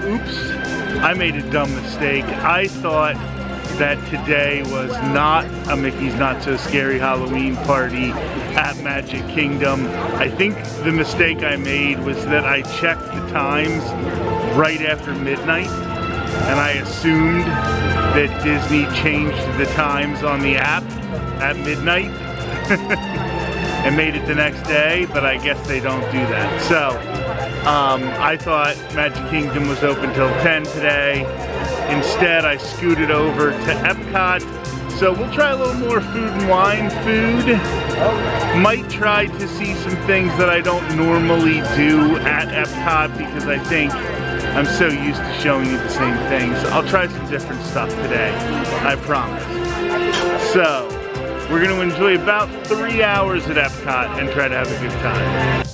oops, I made a dumb mistake. I thought that today was not a Mickey's Not So Scary Halloween party at Magic Kingdom. I think the mistake I made was that I checked the times right after midnight, and I assumed that Disney changed the times on the app at midnight and made it the next day, but I guess they don't do that. So I thought Magic Kingdom was open till 10 today. Instead, I scooted over to Epcot. So we'll try a little more food and wine food. Might try to see some things that I don't normally do at Epcot because I think I'm so used to showing you the same things. I'll try some different stuff today, I promise. So, we're gonna enjoy about 3 hours at Epcot and try to have a good time.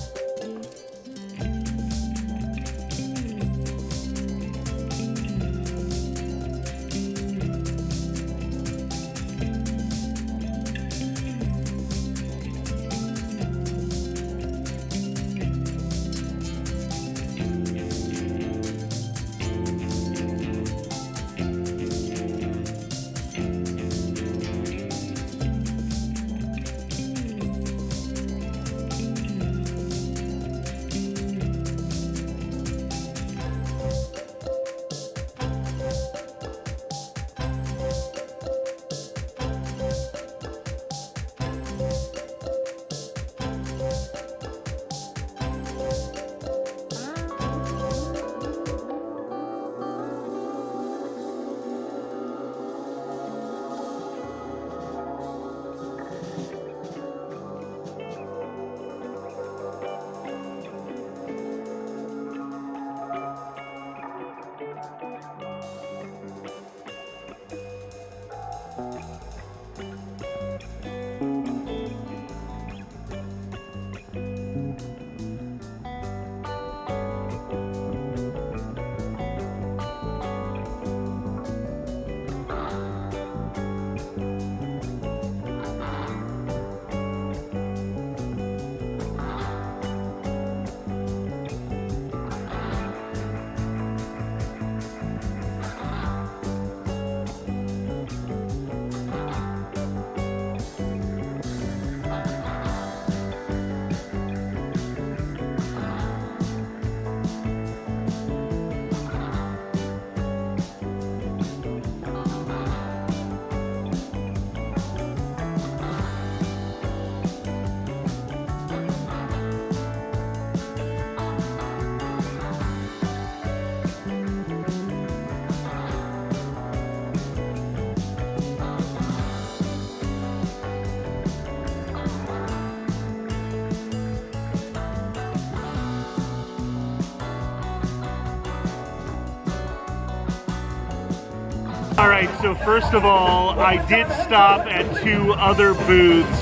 Alright, so first of all, I did stop at 2 other booths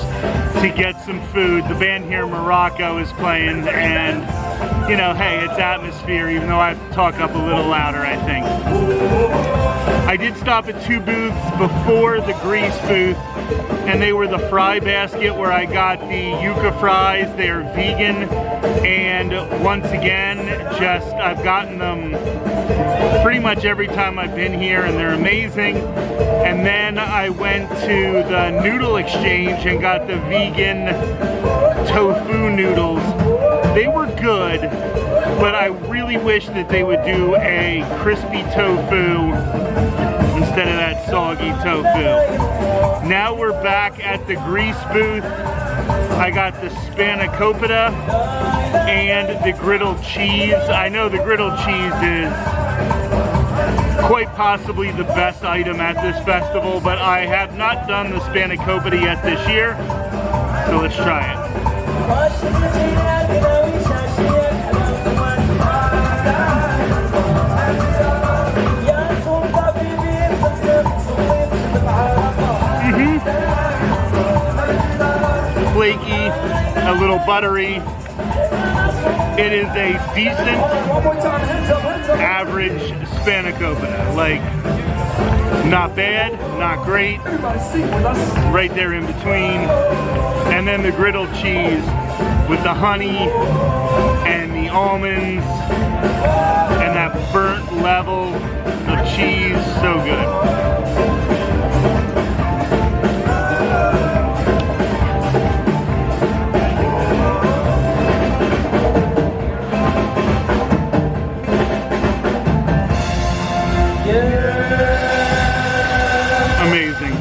to get some food. The band here in Morocco is playing, and, you know, hey, it's atmosphere, even though I have to talk up a little louder, I think. I did stop at 2 booths before the Grease booth, and they were the Fry Basket, where I got the yuca fries. They're vegan, and once again, I've gotten them pretty much every time I've been here, and they're amazing. And then I went to the Noodle Exchange and got the vegan tofu noodles. They were good, but I really wish that they would do a crispy tofu instead of that soggy tofu. Now we're back at the Grease booth. I got the spanakopita and the griddled cheese. I know the griddled cheese is quite possibly the best item at this festival, but I have not done the spanakopita yet this year, so let's try it. Flaky, a little buttery. It is a decent, average spanakopita. Like, not bad, not great, right there in between. And then the griddled cheese with the honey and the almonds and that burnt Amazing.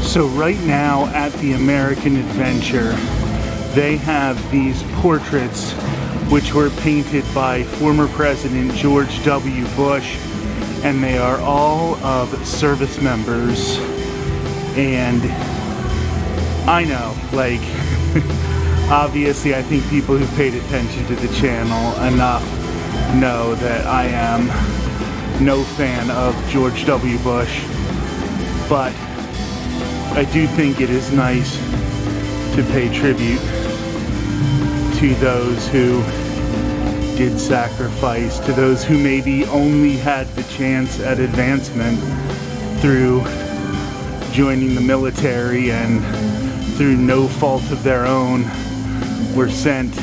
So right now at the American Adventure, they have these portraits which were painted by former President George W. Bush, and they are all of service members. And I know, like, obviously I think people who paid attention to the channel enough know that I am no fan of George W. Bush, but I do think it is nice to pay tribute to those who did sacrifice, to those who maybe only had the chance at advancement through joining the military and through no fault of their own were sent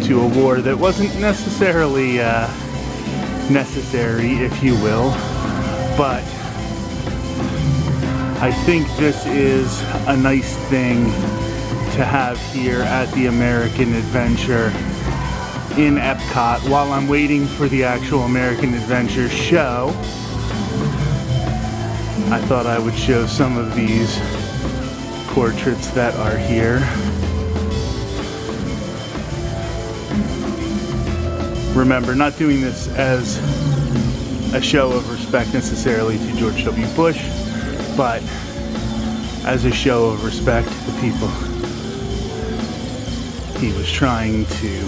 to a war that wasn't necessarily necessary, if you will, but I think this is a nice thing to have here at the American Adventure in Epcot. While I'm waiting for the actual American Adventure show, I thought I would show some of these portraits that are here. Remember, not doing this as a show of respect necessarily to George W. Bush, but as a show of respect to the people he was trying to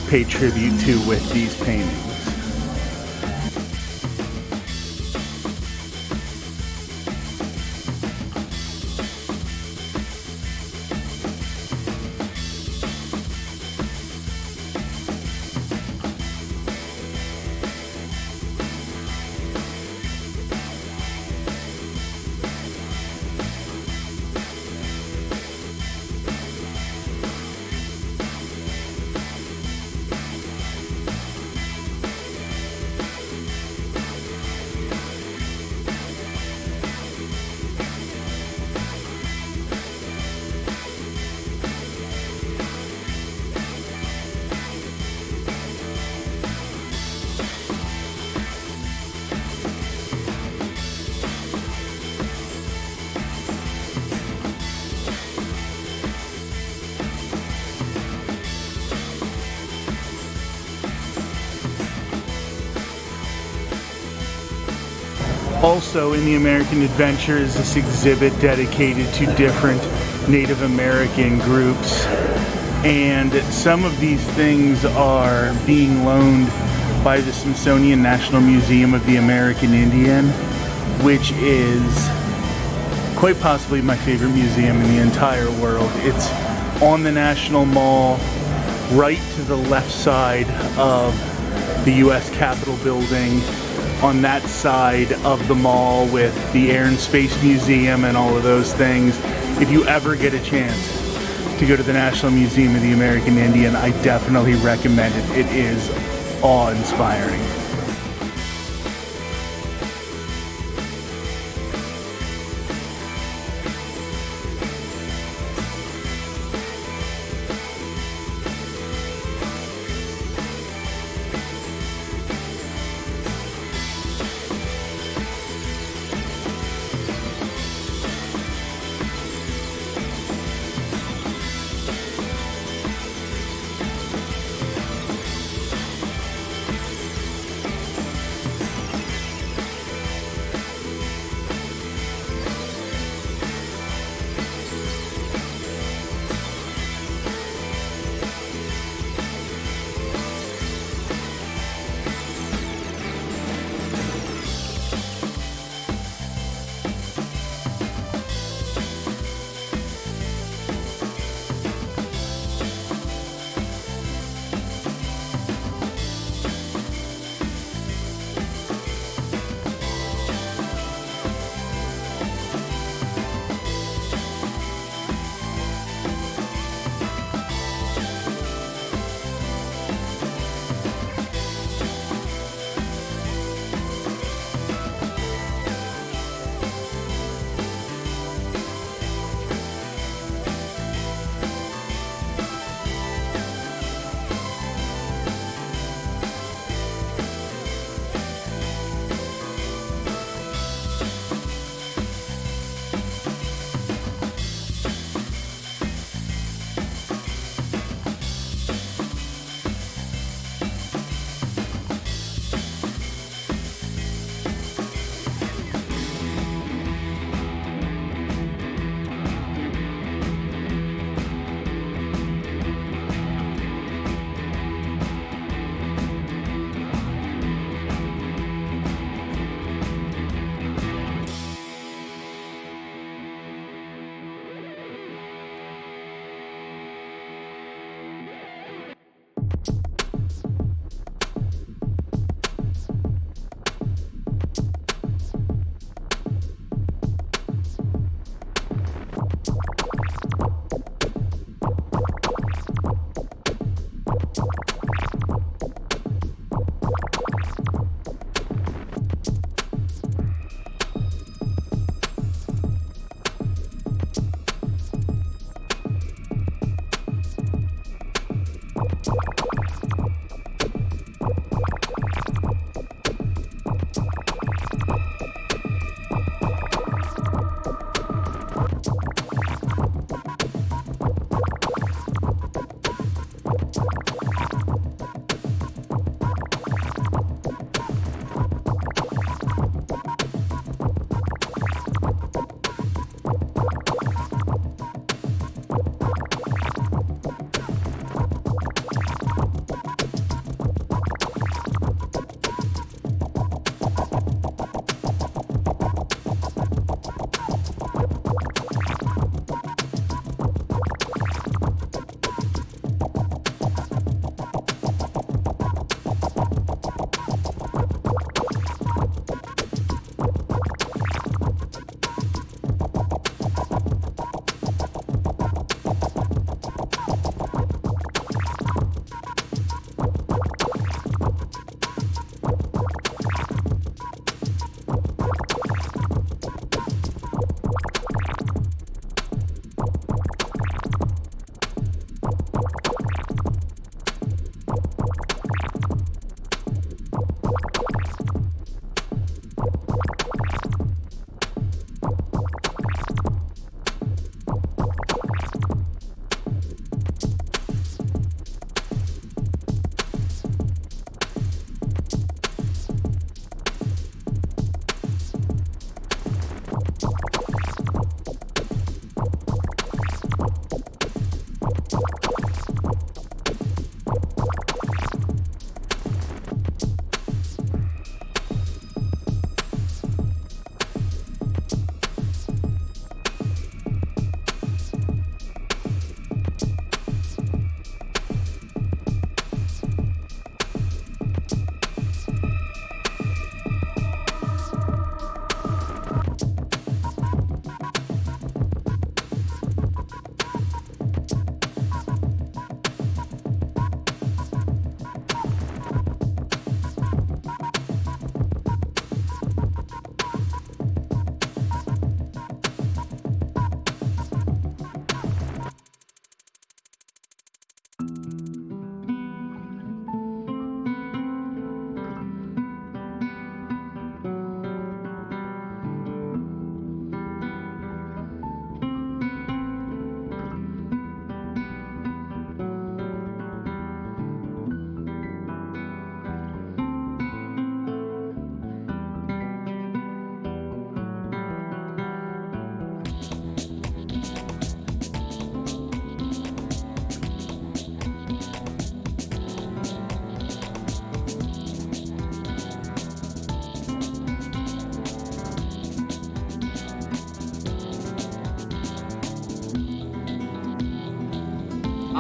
pay tribute to with these paintings. Also in the American Adventure is this exhibit dedicated to different Native American groups, and some of these things are being loaned by the Smithsonian National Museum of the American Indian, which is quite possibly my favorite museum in the entire world. It's on the National Mall, right to the left side of the US Capitol building, on that side of the mall with the Air and Space Museum and all of those things. If you ever get a chance to go to the National Museum of the American Indian, I definitely recommend it. It is awe-inspiring.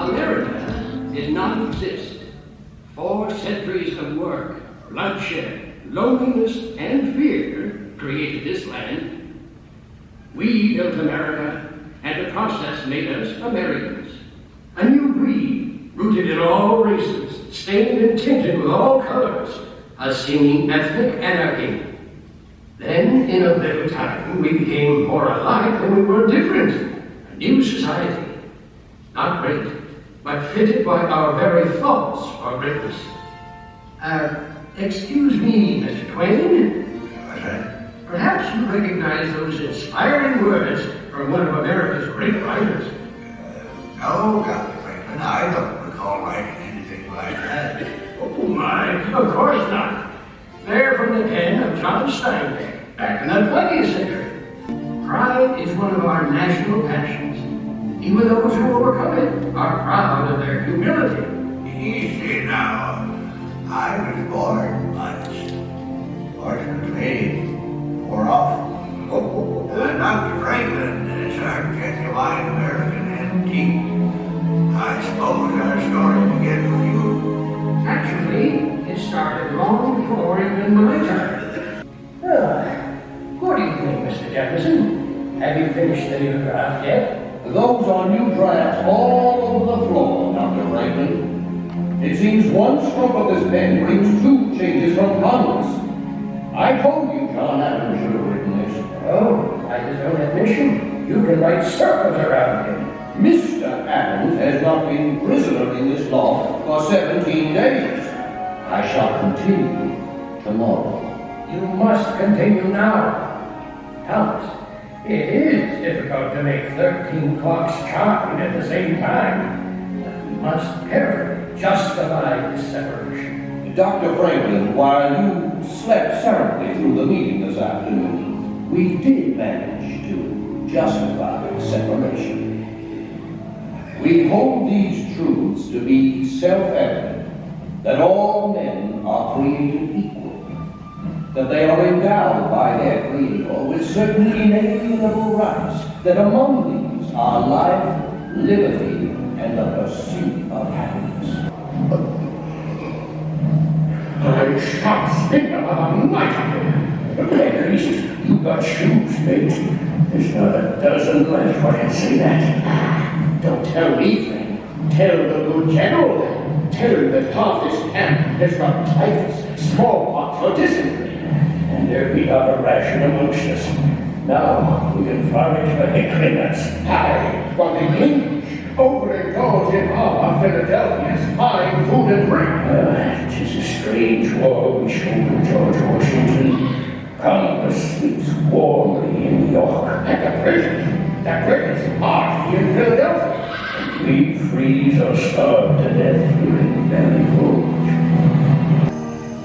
America did not exist. 4 centuries of work, bloodshed, loneliness, and fear created this land. We built America, and the process made us Americans. A new breed, rooted in all races, stained and tinted with all colors, a seeming ethnic anarchy. Then, in a little time, we became more alike than we were different. A new society. Not great, but fitted by our very thoughts for greatness. Excuse me, Mr. Twain. Perhaps you recognize those inspiring words from one of America's great writers. No, Dr. Franklin, I don't recall writing anything like that. Oh my, of course not. They're from the pen of John Steinbeck, back in the 20th century. Pride is one of our national passions. Even those who overcome it are proud of their humility. Easy now. I was born modest. Fortunately, more often. Dr. Franklin is our genuine American antique. I suppose our story begins with you. Actually, it started long before even my time. What do you think, Mr. Jefferson? Have you finished the new draft yet? Those are new drafts all over the floor, Dr. Franklin. It seems one stroke of this pen brings 2 changes from Congress. I told you John Adams should have written this. Oh, by his own admission, you can write circles around him. Mr. Adams has not been prisoner in this law for 17 days. I shall continue tomorrow. You must continue now. Thomas, it is difficult to make 13 clocks chime at the same time. But we must carefully justify this separation. Dr. Franklin, while you slept soundly through the meeting this afternoon, we did manage to justify separation. We hold these truths to be self-evident, that all men are created equal, that they are endowed by their Creator with certain inalienable rights, that among these are life, liberty, and the pursuit of happiness. I shan't speak about a night. At least you got shoes, mate. There's not a dozen left who can say that. Don't tell me, friend. Tell the good general. Tell him that half this camp has got typhus, smallpox, or dysentery, and there be not a ration amongst us. Now we can forage for hickory nuts. Aye, while the English overindulge in our Philadelphia's fine food and drink. 'Tis a strange war we shoulder, George Washington. Congress sleeps warmly in New York. And the British are here in Philadelphia. And we freeze or starve to death here in Baton Rouge.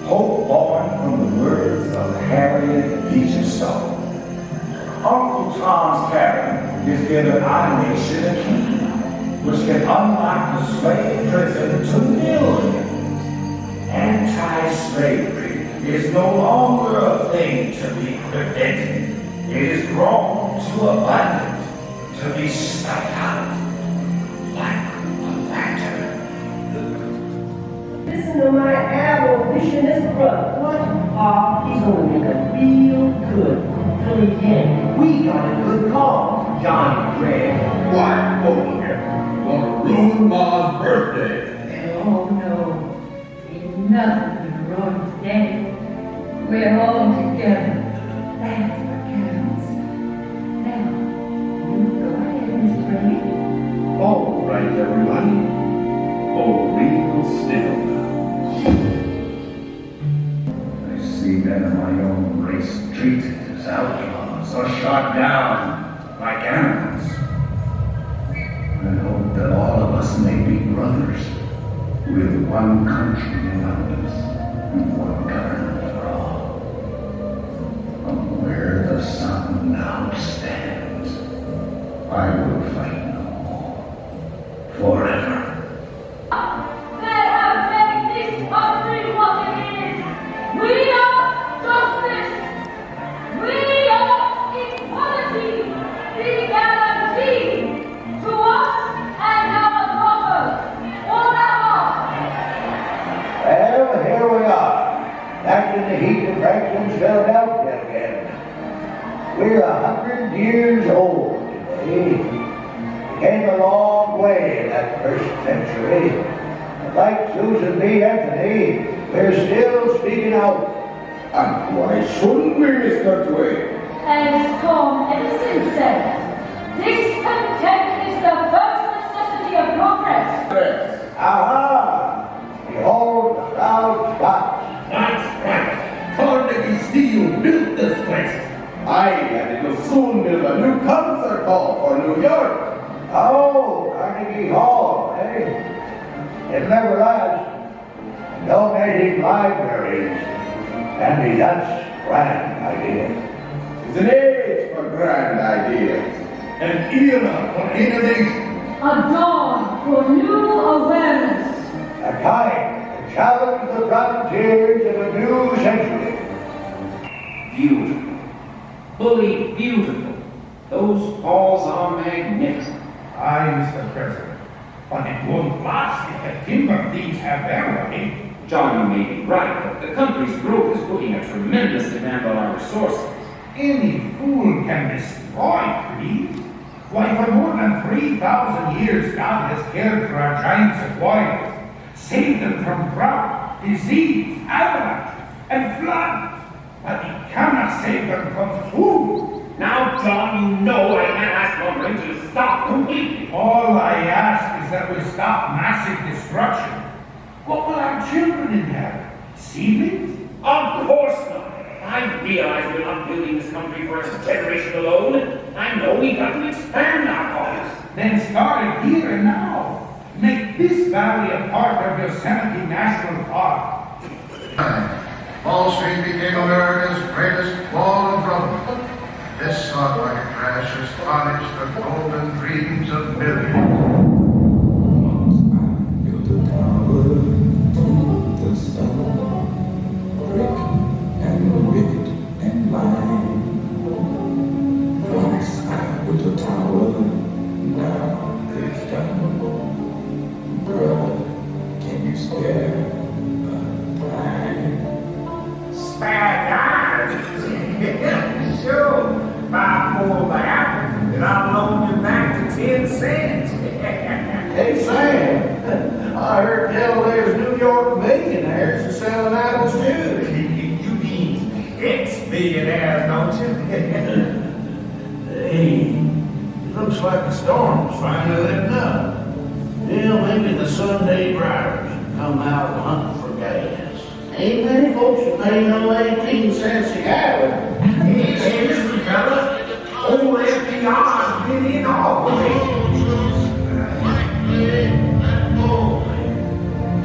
Hope born from the words of Harriet Beecher Stowe. Uncle Tom's Cabin is given our nation a key, which can unlock the slave prison to millions. Anti-slavery is no longer a thing to be prevented. It is grown to abundance, to be stuck out like a lantern. Listen to my abolitionist brother. What? He's gonna make us feel good. Till he can. We got a good cause, Johnny Craig. Why, over here, gonna ruin Ma's birthday. Oh no, ain't nothing been wrong today. We're all together. That's what counts. Now, you go ahead, Mr. Ray. All right, everybody. Hold real still. I see men of my own race treated as outlaws or shot down like animals. I hope that all of us may be brothers with one country around us and one government for all. From where the sun now stands, I will fight no more. Forever. They have made this country what it is. We are justice. We are equality. The guarantee to us and our brothers. to Franklin's Philadelphia again. We're 100 years old today. We came a long way in that first century. And like Susan B. Anthony, we're still speaking out. And why shouldn't we, Mr. Twain? As Tom Edison said, discontent is the first necessity of progress. Yes. Aha! Behold the proud spots. That's right. Carnegie Steel built this place. And it will soon build a new concert hall for New York. Oh, Carnegie Hall, eh? It'll never last. Donating libraries. Andy, that's grand idea. It's an age for grand ideas. An era for innovation. A dawn for new awareness. A time to challenge the frontiers of a new century. Beautiful. Fully beautiful. Those halls are magnificent. Aye, Mr. President. But it won't last if the timber thieves have their way. John, you may be right, but the country's growth is putting a tremendous demand on our resources. Any fool can destroy trees. Why, for more than 3,000 years, God has cared for our giants of wild, saved them from drought, disease, avalanche, and flood. But he cannot save them from food. Now, John, you know I can't ask lumbering to stop completely. All I ask is that we stop massive destruction. What will our children inherit? Seedlings? Of course not. I realize we're not building this country for a generation alone. I know we've got to expand our colonies. Then start it here and now. Make this valley a part of Yosemite National Park. Wall Street became America's greatest ball of rubble. This stock crash has tarnished the golden dreams of millions. Built a tower to the sun, brick and wicked and mine. Once I built a tower, now it's done. Brother, can you spare a dime? Spare dime? Sure. Buy 4 of the apple, and I'll loan you back to 10 cents. Hey, Sam, I heard tell there's New York millionaires are selling apples too. You mean ex-billionaires, don't you? Hey, it looks like the storm's finally letting up. Yeah, maybe the Sunday riders come out hunting for gas. Ain't many folks that pay no 18 cents a gallon. Hey, listen, fella. Old FDR's been in all the way.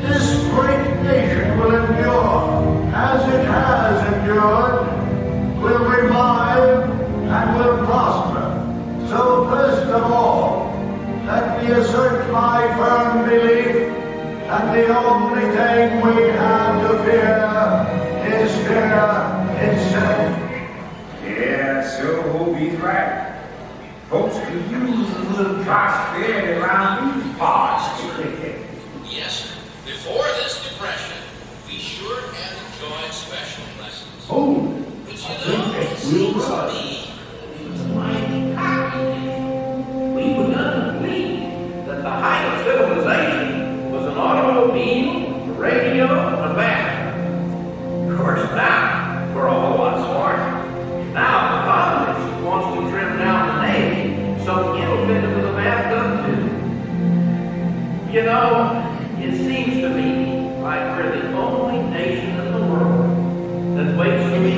This great nation will endure, as it has endured, will revive and will prosper. So first of all, let me assert my firm belief that the only thing we have to fear is fear itself. Yeah, so hope he's right. Folks could use a little prosperity around these parts. Yes, sir. Before this depression, we sure had enjoyed special lessons. Oh, But I you think know, that it will seems to rise. me It's a mighty happy. We begun to believe that the height of civilization was an automobile, a radio, and a battery. Of course, now we're a whole lot smarter. Now the Congress wants to trim down the Navy so it'll fit into the bathtub too. You know, it seems to me like we're the only nation in the world that waits till we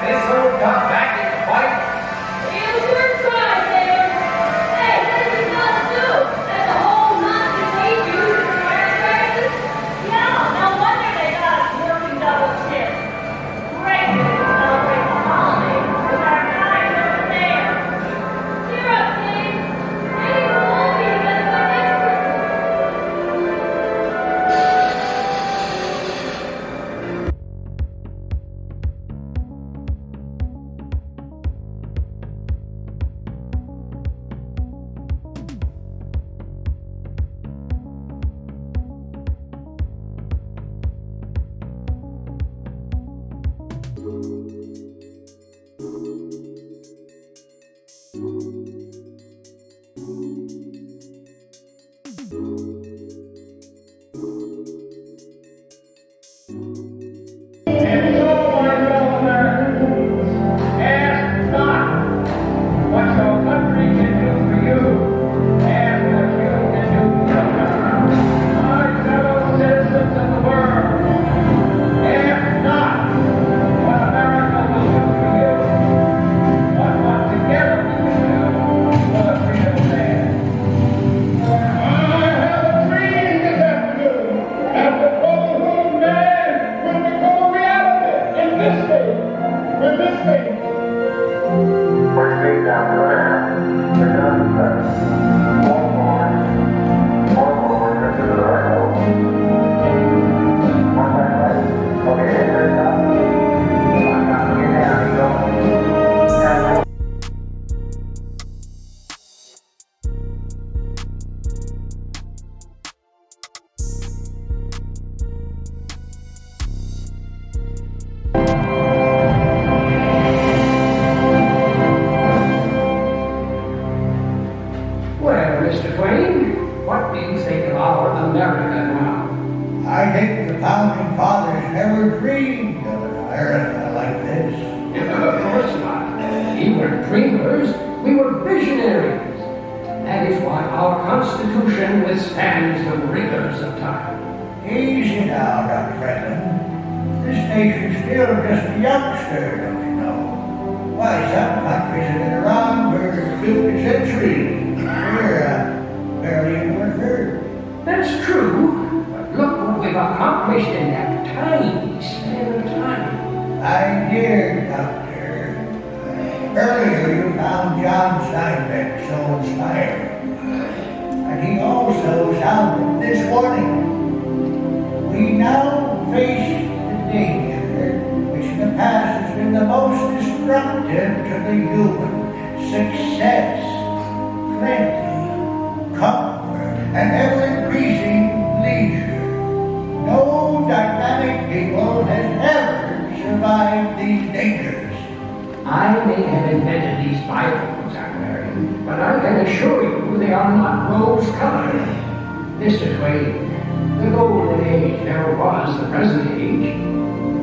this old duck back in the fight? You sure try, Sam. Hey, what did you fellas do? Let the whole Nazi hate you for firecrackers? Yeah, no wonder they got us working double shifts. Great way to celebrate the holidays with our guys over there. Cheer up, Dave. Maybe we'll all be together by next Christmas. And so, my fellow Americans, ask not what your country can do for you, and what you can do for them. My fellow citizens of the world, ask not what America will do for you, but what together we can do for the freedom of man. I have a dream this afternoon that the brotherhood of man will become a reality in this state, with this state. First thing down to there. We're done. More forward, to the right. One back right. Okay, head up. I'm not looking down, you go. Well, Mr. Twain, what do you think of our America now? I think the founding fathers never dreamed of an America like this. Of course not. We were dreamers, we were visionaries. That is why our Constitution withstands the rigors of time. Easy now, Dr. Franklin. This nation's still just a youngster, don't you know? Why, some countries have been around for 50 centuries. We're barely even heard. That's true, but look what we've accomplished in that tiny span of time. My dear Doctor, earlier you found John Steinbeck so inspiring. And he also sounded this warning. We now face the danger which in the past has been the most destructive to the human success, plenty, comfort, and ever-increasing leisure. No dynamic people has ever survived these dangers. I may have invented these Bibles I'm wearing, but I can assure you they are not rose-colored. Mr. Twain, the golden age never was the present age,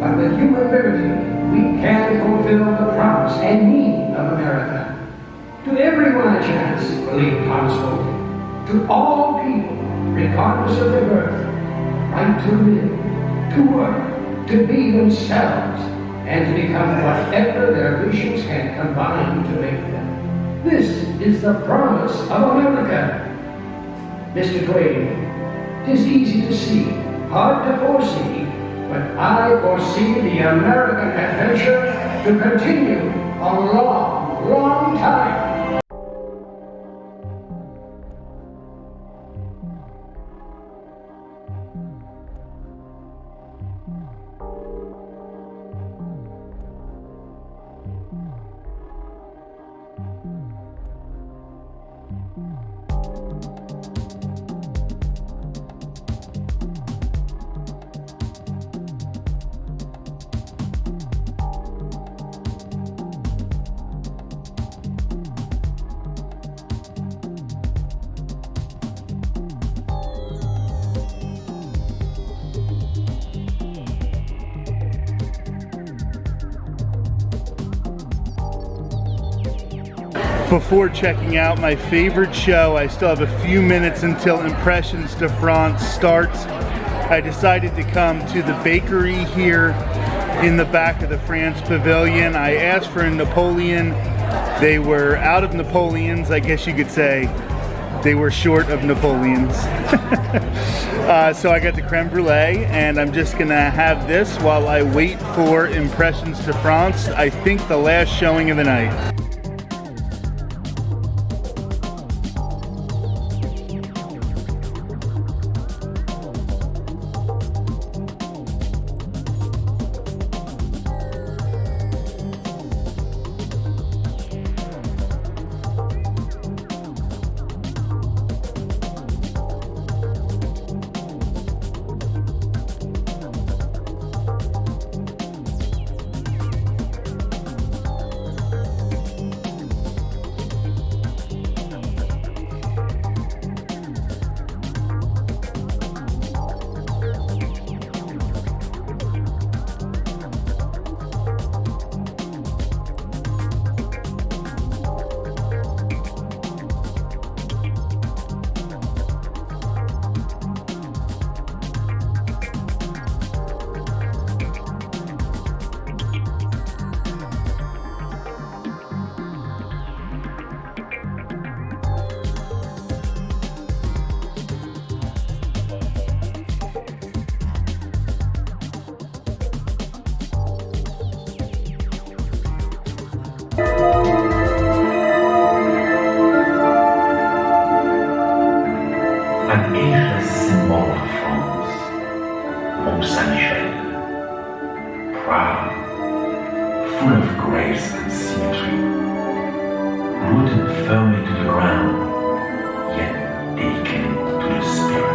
but with human liberty, we can fulfill the promise and need of America. To everyone a chance, believe Tom spoke. To all people, regardless of their birth, right to live, to work, to be themselves, and to become whatever their visions can combine to make them. This is the promise of America. Mr. Twain, 'tis easy to see, hard to foresee, but I foresee the American adventure to continue a long, long time. Before checking out my favorite show, I still have a few minutes until Impressions de France starts. I decided to come to the bakery here in the back of the France Pavilion. I asked for a Napoleon. They were out of Napoleons, I guess you could say. They were short of Napoleons. So I got the creme brulee, and I'm just gonna have this while I wait for Impressions de France. I think the last showing of the night. An ageless symbol of France, Mont Saint-Michel. Proud, full of grace and symmetry, rooted firmly to the ground, yet delicate to the spirit.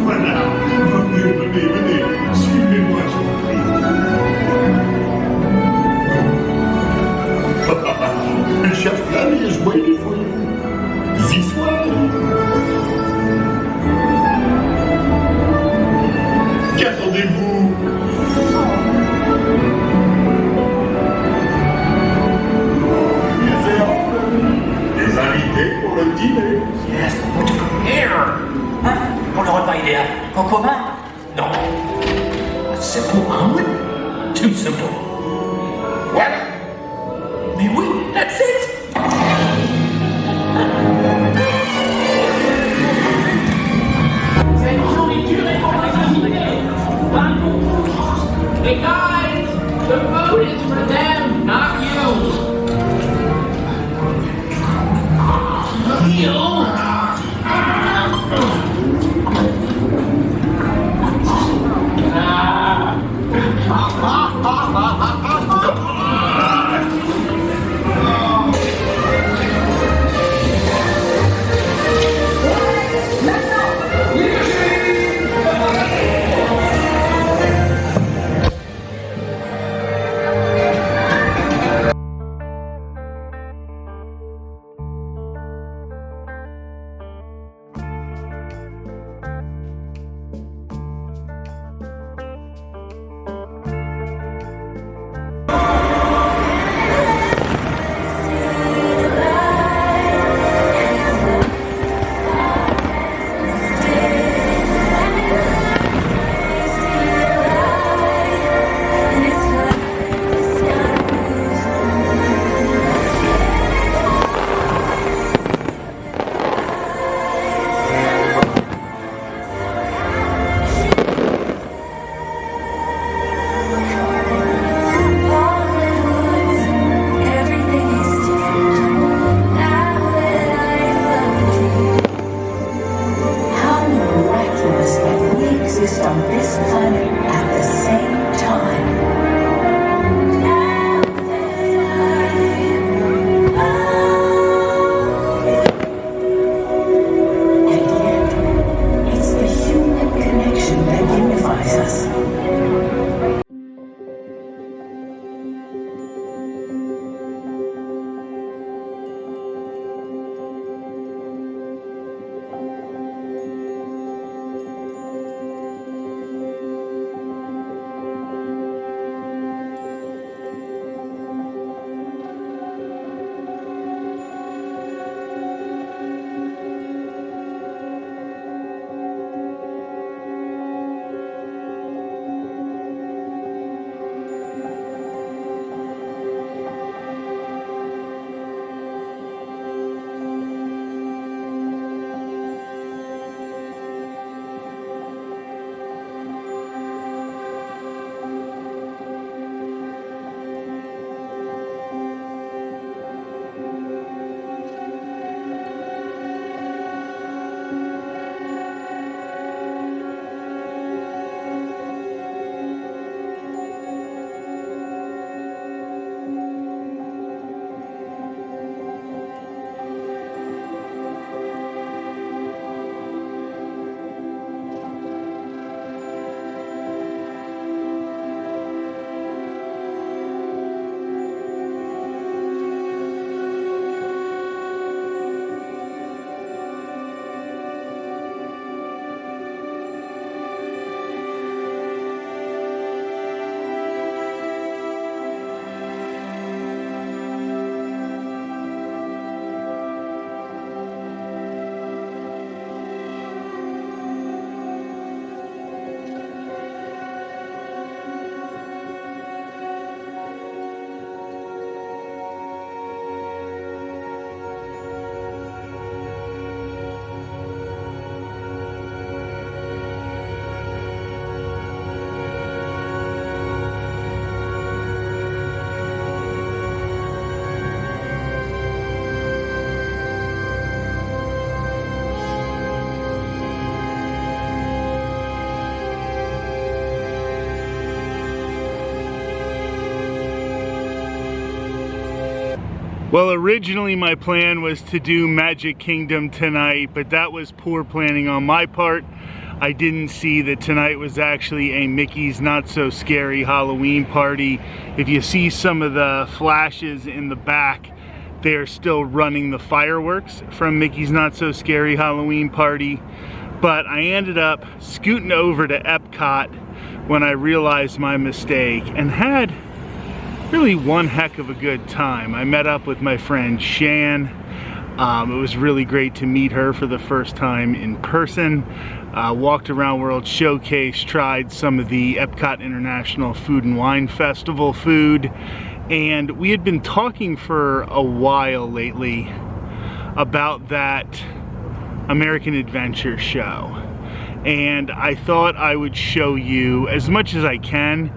Voilà, venez, suivez-moi, je vous prie. Chef Flavie is waiting for you. This way. Qu'attendez-vous? Des invités pour le dîner. Yes, what to prepare? Hein? Pour le repas idéal, coq au vin? Non. A simple omelet? Too simple. Voilà. Mais oui, that's it. Cette nourriture est pour les invités. Hey guys, the food is for them, not you. You? Well, originally my plan was to do Magic Kingdom tonight, but that was poor planning on my part. I didn't see that tonight was actually a Mickey's Not So Scary Halloween party. If you see some of the flashes in the back, they're still running the fireworks from Mickey's Not So Scary Halloween party. But I ended up scooting over to Epcot when I realized my mistake and had really one heck of a good time. I met up with my friend Shan. It was really great to meet her for the first time in person. Walked around World Showcase, tried some of the Epcot International Food and Wine Festival food, and we had been talking for a while lately about that American Adventure show. And I thought I would show you as much as I can.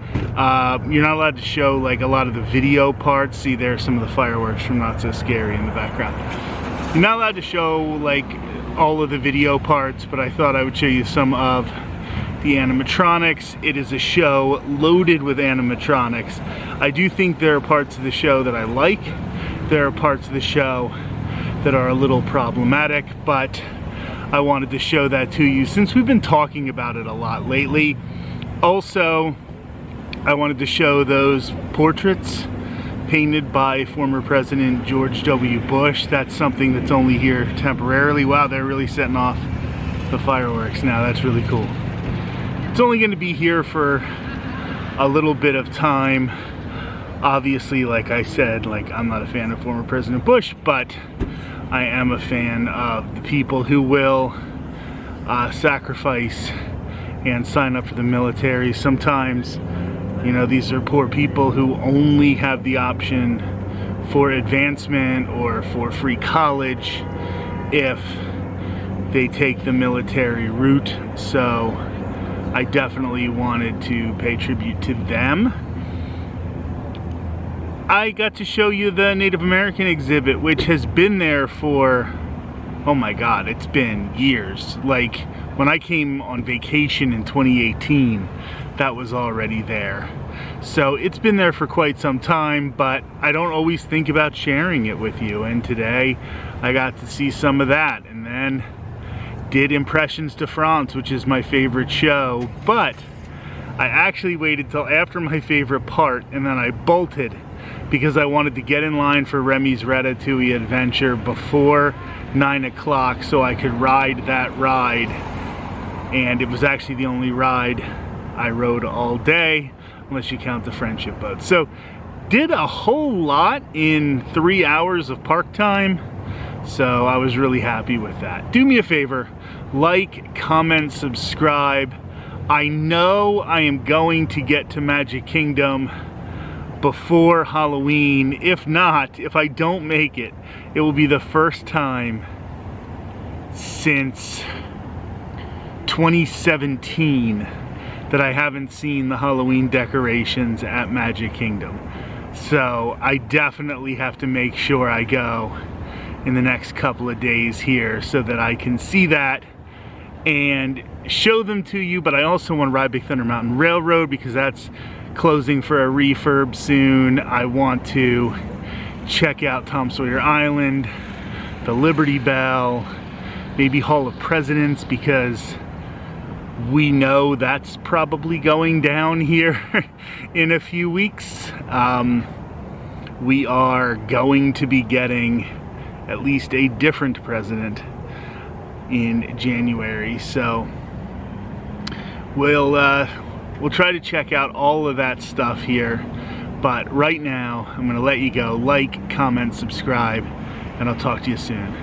You're not allowed to show like a lot of the video parts. See, there's some of the fireworks from Not So Scary in the background. You're not allowed to show like all of the video parts, but I thought I would show you some of the animatronics. It is a show loaded with animatronics. I do think there are parts of the show that I like. There are parts of the show that are a little problematic, but I wanted to show that to you since we've been talking about it a lot lately. Also, I wanted to show those portraits painted by former President George W. Bush. That's something that's only here temporarily. Wow, they're really setting off the fireworks now. That's really cool. It's only going to be here for a little bit of time. Obviously, like I said, like I'm not a fan of former President Bush, but I am a fan of the people who will sacrifice and sign up for the military. Sometimes, you know, these are poor people who only have the option for advancement or for free college if they take the military route. So I definitely wanted to pay tribute to them. I got to show you the Native American exhibit, which has been there for, oh my God, it's been years. Like when I came on vacation in 2018, that was already there. So it's been there for quite some time, but I don't always think about sharing it with you. And today I got to see some of that, and then did Impressions de France, which is my favorite show. But I actually waited till after my favorite part, and then I bolted because I wanted to get in line for Remy's Ratatouille Adventure before 9 o'clock so I could ride that ride. And it was actually the only ride I rode all day, unless you count the friendship boat. So did a whole lot in 3 hours of park time. So I was really happy with that. Do me a favor, like, comment, subscribe. I know I am going to get to Magic Kingdom before Halloween. If not, if I don't make it, it will be the first time since 2017 that I haven't seen the Halloween decorations at Magic Kingdom. So I definitely have to make sure I go in the next couple of days here so that I can see that and show them to you. But I also want to ride Big Thunder Mountain Railroad because that's closing for a refurb soon. I want to check out Tom Sawyer Island, the Liberty Bell, maybe Hall of Presidents, because we know that's probably going down here in a few weeks. We are going to be getting at least a different president in January, so we'll try to check out all of that stuff here. But right now, I'm going to let you go. Like, comment, subscribe, and I'll talk to you soon.